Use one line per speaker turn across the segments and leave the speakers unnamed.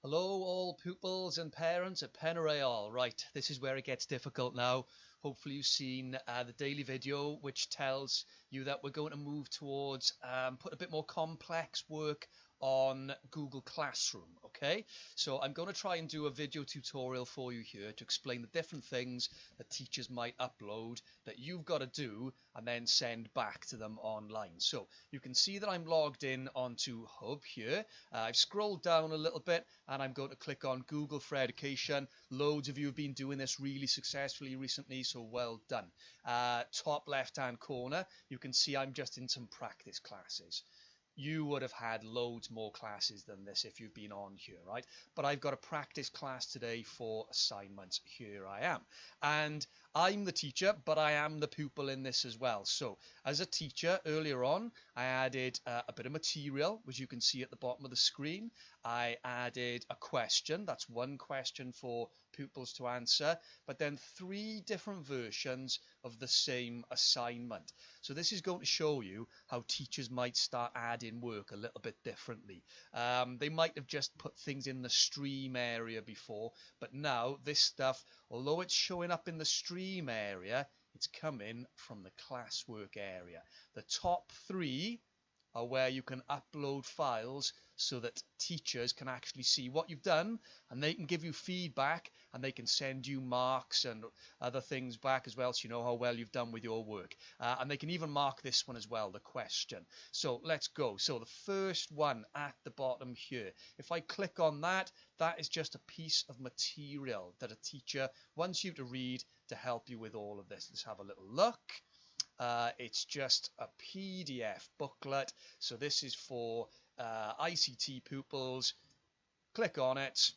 Hello all pupils and parents at Penarayal. Right, this is where it gets difficult now. Hopefully you've seen the daily video which tells you that we're going to move towards put a bit more complex work on Google Classroom. Okay, so I'm going to try and do a video tutorial for you here to explain the different things that teachers might upload that you've got to do and then send back to them online. So you can see that I'm logged in onto Hub here. I've scrolled down a little bit and I'm going to click on Google for Education. Loads of you have been doing this really successfully recently, so well done. Top left hand corner, you can see I'm just in some practice classes. You would have had loads more classes than this if you've been on here, right? But I've got a practice class today for assignments. Here I am. And I'm the teacher, but I am the pupil in this as well. So as a teacher, earlier on, I added a bit of material, which you can see at the bottom of the screen. I added a question. That's one question for pupils to answer, but then 3 different versions of the same assignment. So this is going to show you how teachers might start adding work a little bit differently. They might have just put things in the stream area before, but now this stuff, although it's showing up in the stream area, it's coming from the classwork area. The top 3 are where you can upload files so that teachers can actually see what you've done, and they can give you feedback, and they can send you marks and other things back as well, so you know how well you've done with your work. And they can even mark this one as well, the question. So let's go. So the first one at the bottom here, if I click on that, that is just a piece of material that a teacher wants you to read to help you with all of this. Let's have a little look. It's just a PDF booklet. So this is for ICT pupils. Click on it.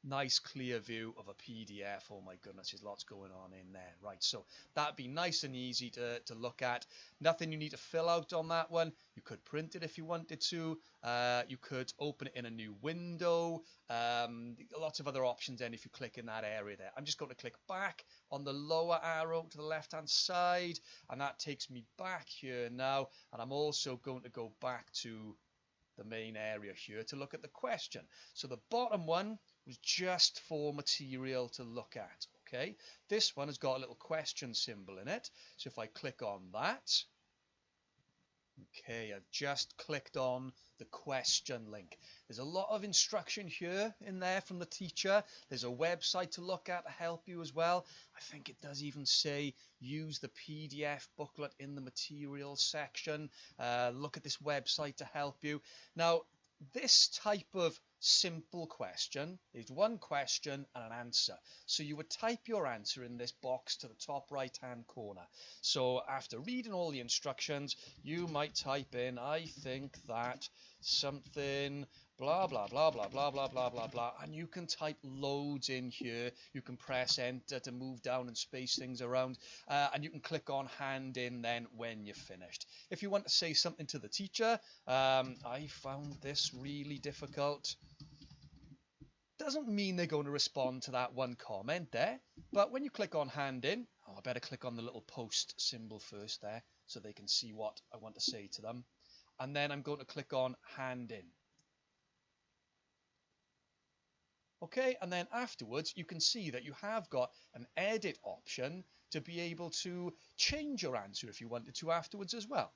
Nice clear view of a PDF. Oh my goodness, there's lots going on in there. Right, so that'd be nice and easy to look at. Nothing you need to fill out on that one. You could print it if you wanted to. You could open it in a new window. Lots of other options then if you click in that area there. I'm just going to click back on the lower arrow to the left hand side, and that takes me back here now. And I'm also going to go back to the main area here to look at the question. So the bottom one was just for material to look at. Okay, this one has got a little question symbol in it. So if I click on that, okay, I've just clicked on the question link. There's a lot of instruction here in there from the teacher. There's a website to look at to help you as well. I think it does even say use the PDF booklet in the materials section. Look at this website to help you. Now, this type of simple question is one question and an answer. So you would type your answer in this box to the top right hand corner. So after reading all the instructions, you might type in, I think that something blah blah blah blah blah blah blah blah blah, and you can type loads in here. You can press enter to move down and space things around, and you can click on hand in then when you're finished. If you want to say something to the teacher, I found this really difficult, doesn't mean they're going to respond to that one comment there, but when you click on hand in, I better click on the little post symbol first there so they can see what I want to say to them, and then I'm going to click on hand in. Okay, and then afterwards you can see that you have got an edit option to be able to change your answer if you wanted to afterwards as well.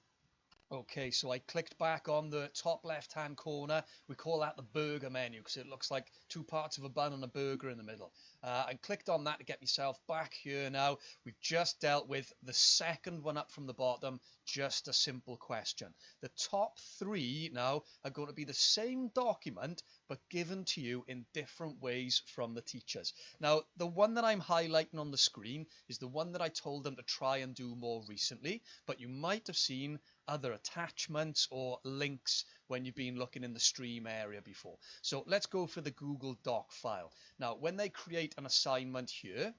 Okay, so I clicked back on the top left hand corner. We call that the burger menu because it looks like 2 parts of a bun and a burger in the middle. I clicked on that to get myself back here now. We've just dealt with the second one up from the bottom, just a simple question. The top 3 now are going to be the same document but given to you in different ways from the teachers. Now, the one that I'm highlighting on the screen is the one that I told them to try and do more recently, but you might have seen other attachments or links when you've been looking in the stream area before. So let's go for the Google Doc file. Now, when they create an assignment here,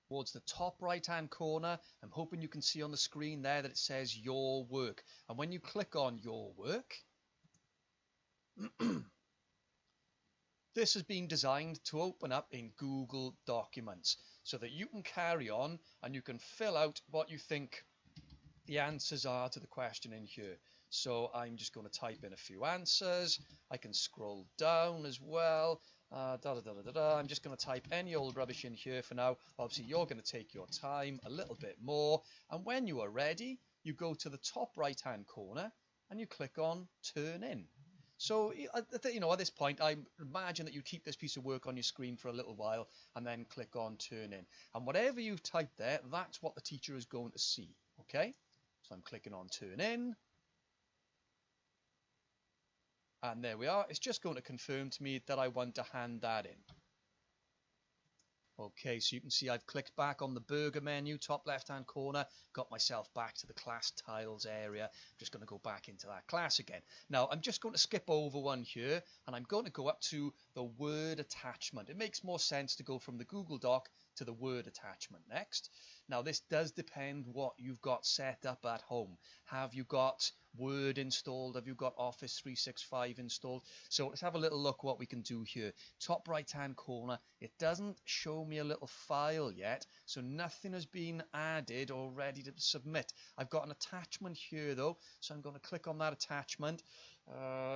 towards the top right hand corner, I'm hoping you can see on the screen there that it says your work. And when you click on your work, this has been designed to open up in Google Documents so that you can carry on and you can fill out what you think the answers are to the question in here. So I'm just going to type in a few answers. I can scroll down as well. I'm just going to type any old rubbish in here for now. Obviously, you're going to take your time a little bit more. And when you are ready, you go to the top right-hand corner and you click on Turn In. So, at this point, I imagine that you keep this piece of work on your screen for a little while and then click on Turn In. And whatever you've typed there, that's what the teacher is going to see. Okay? So I'm clicking on Turn In. And there we are. It's just going to confirm to me that I want to hand that in. Okay, so you can see I've clicked back on the burger menu, top left-hand corner, got myself back to the class tiles area. I'm just going to go back into that class again. Now, I'm just going to skip over one here, and I'm going to go up to the Word attachment. It makes more sense to go from the Google Doc to the Word attachment next. Now, this does depend what you've got set up at home. Have you got Word installed? Have you got Office 365 installed? So let's have a little look what we can do here. Top right hand corner, it doesn't show me a little file yet, so nothing has been added or ready to submit. I've got an attachment here though, so I'm going to click on that attachment.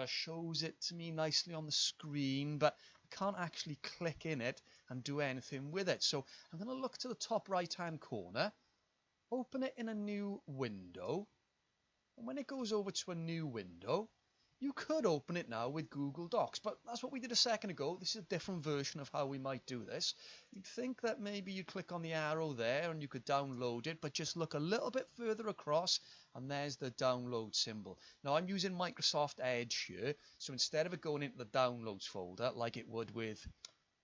Shows it to me nicely on the screen, but I can't actually click in it and do anything with it. So I'm going to look to the top right hand corner, open it in a new window. And when it goes over to a new window, you could open it now with Google Docs, but that's what we did a second ago. This is a different version of how we might do this. You'd think that maybe you click on the arrow there and you could download it, but just look a little bit further across and there's the download symbol. Now I'm using Microsoft Edge here, so instead of it going into the downloads folder like it would with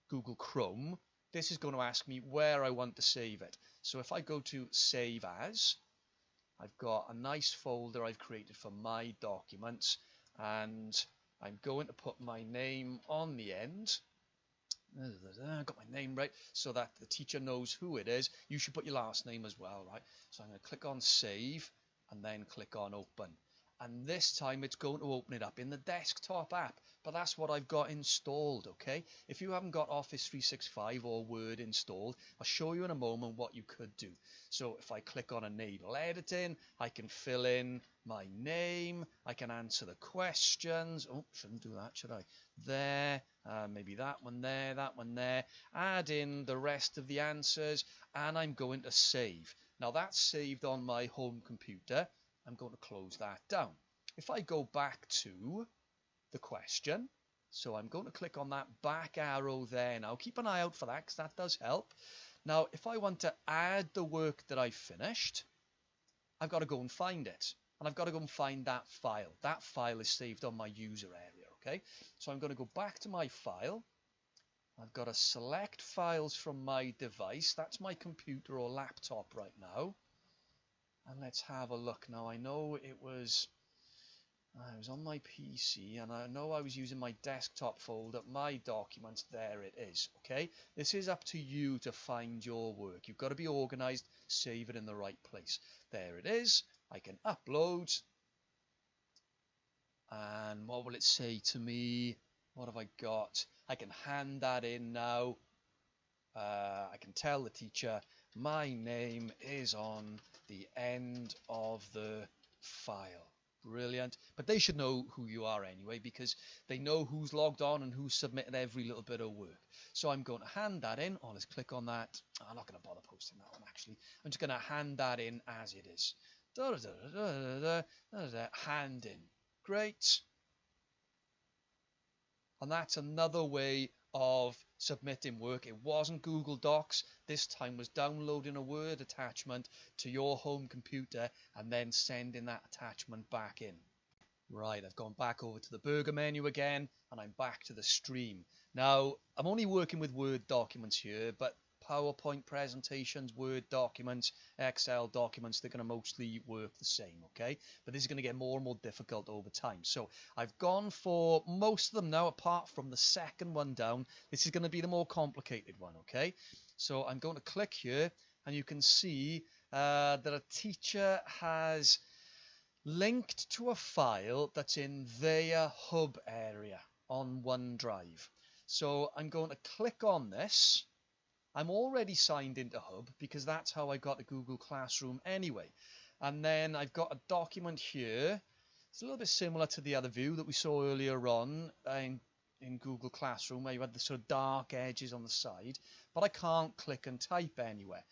Google Chrome, this is going to ask me where I want to save it. So if I go to Save As, I've got a nice folder I've created for my documents, and I'm going to put my name on the end. I got my name right so that the teacher knows who it is. You should put your last name as well, right? So I'm going to click on Save and then click on Open. And this time it's going to open it up in the desktop app, but that's what I've got installed, okay? If you haven't got Office 365 or Word installed, I'll show you in a moment what you could do. So if I click on Enable Editing, I can fill in my name, I can answer the questions. Oh, shouldn't do that, should I? There, maybe that one there, add in the rest of the answers, and I'm going to save. Now that's saved on my home computer. I'm going to close that down. If I go back to the question, so I'm going to click on that back arrow there now. Keep an eye out for that because that does help. Now, if I want to add the work that I finished, I've got to go and find it. And I've got to go and find that file. That file is saved on my user area, okay? So I'm going to go back to my file. I've got to select files from my device. That's my computer or laptop right now. And let's have a look. Now I know it was on my PC, and I know I was using my desktop folder, my documents, there it is, okay? This is up to you to find your work. You've got to be organized, save it in the right place. There it is. I can upload. And what will it say to me? What have I got? I can hand that in now. I can tell the teacher my name is on the end of the file. Brilliant. But they should know who you are anyway, because they know who's logged on and who's submitted every little bit of work. So I'm going to hand that in. Oh, let's click on that. I'm not going to bother posting that one, actually. I'm just going to hand that in as it is. Hand in. Great. And that's another way of submitting work. It wasn't Google Docs. This time was downloading a Word attachment to your home computer and then sending that attachment back in. Right, I've gone back over to the burger menu again, and I'm back to the stream. Now, I'm only working with Word documents here, but PowerPoint presentations, Word documents, Excel documents, they're going to mostly work the same, okay? But this is going to get more and more difficult over time. So I've gone for most of them now, apart from the second one down. This is going to be the more complicated one, okay? So I'm going to click here, and you can see that a teacher has linked to a file that's in their hub area on OneDrive. So I'm going to click on this. I'm already signed into Hub because that's how I got to Google Classroom anyway. And then I've got a document here It's a little bit similar to the other view that we saw earlier on in Google Classroom, where you had the sort of dark edges on the side, but I can't click and type anywhere.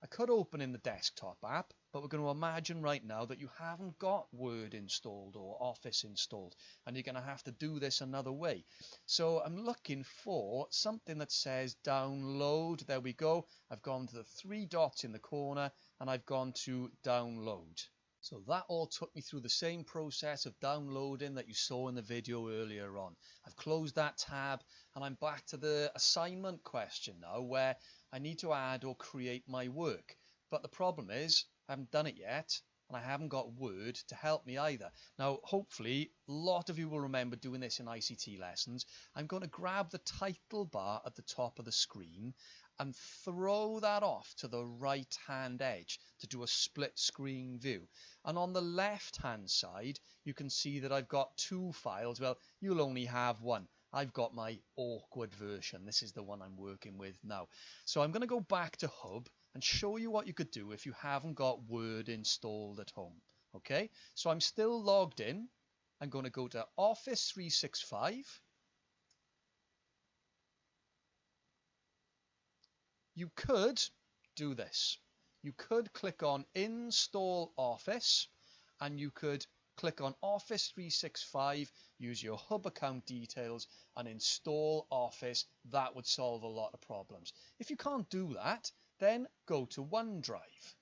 I could open in the desktop app, but we're going to imagine right now that you haven't got Word installed or Office installed, and you're going to have to do this another way. So I'm looking for something that says download. There we go. I've gone to the three dots in the corner and I've gone to download. So that all took me through the same process of downloading that you saw in the video earlier on. I've closed that tab and I'm back to the assignment question now, where I need to add or create my work. But the problem is I haven't done it yet, and I haven't got Word to help me either. Now, hopefully, a lot of you will remember doing this in ICT lessons. I'm going to grab the title bar at the top of the screen and throw that off to the right hand edge to do a split screen view. And on the left hand side, you can see that I've got two files. Well, you'll only have one. I've got my awkward version. This is the one I'm working with now. So I'm going to go back to Hub and show you what you could do if you haven't got Word installed at home. Okay, so I'm still logged in. I'm going to go to Office 365. You could do this. You could click on Install Office, and you could click on Office 365, use your Hub account details, and install Office. That would solve a lot of problems. If you can't do that, then go to OneDrive.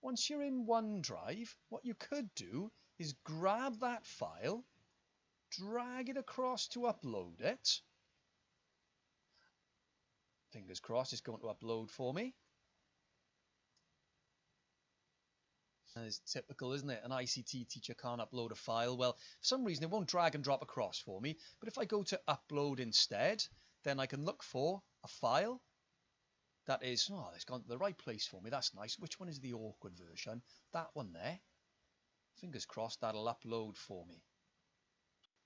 Once you're in OneDrive, what you could do is grab that file, drag it across to upload it. Fingers crossed it's going to upload for me. It's typical, isn't it? An ICT teacher can't upload a file. Well, for some reason it won't drag and drop across for me. But if I go to upload instead, then I can look for a file that is, oh, it's gone to the right place for me. That's nice. Which one is the awkward version? That one there. Fingers crossed that'll upload for me.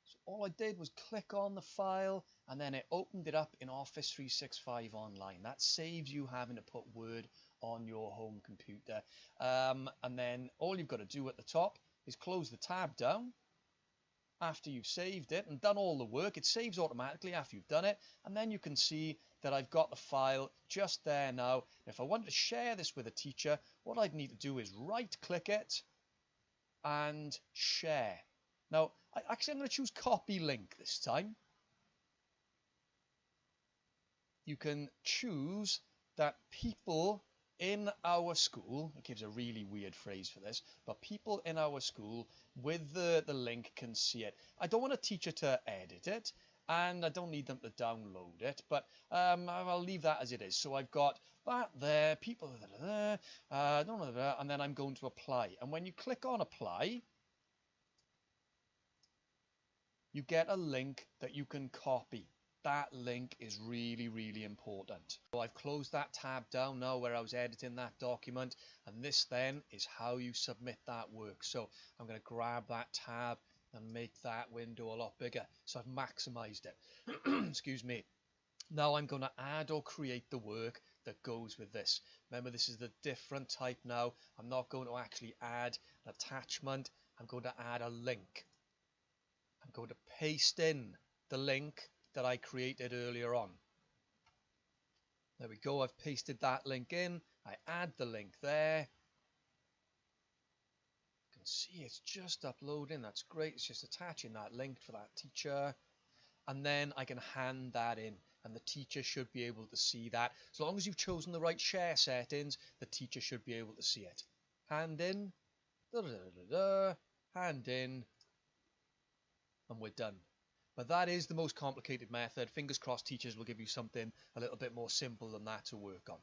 So all I did was click on the file and then it opened it up in Office 365 Online. That saves you having to put Word on your home computer. And then all you've got to do at the top is close the tab down. After you've saved it and done all the work, it saves automatically after you've done it. And then you can see that I've got the file just there now. If I wanted to share this with a teacher, what I'd need to do is right click it and share. Now, I'm going to choose copy link this time. You can choose that people in our school, it gives a really weird phrase for this, but people in our school with the link can see it. I don't want a teacher to edit it, and I don't need them to download it, but I'll leave that as it is. So I've got that there, people there, and then I'm going to apply. And when you click on apply, you get a link that you can copy. That link is really, really important. So I've closed that tab down now where I was editing that document, and this then is how you submit that work. So I'm going to grab that tab and make that window a lot bigger. So I've maximized it. Excuse me. Now I'm going to add or create the work that goes with this. Remember, this is the different type now. I'm not going to actually add an attachment. I'm going to add a link. I'm going to paste in the link that I created earlier on. There we go. I've pasted that link in. I add the link there. You can see it's just uploading. That's great. It's just attaching that link for that teacher. And then I can hand that in. And the teacher should be able to see that. As long as you've chosen the right share settings, the teacher should be able to see it. Hand in. Hand in. And we're done. But that is the most complicated method. Fingers crossed teachers will give you something a little bit more simple than that to work on.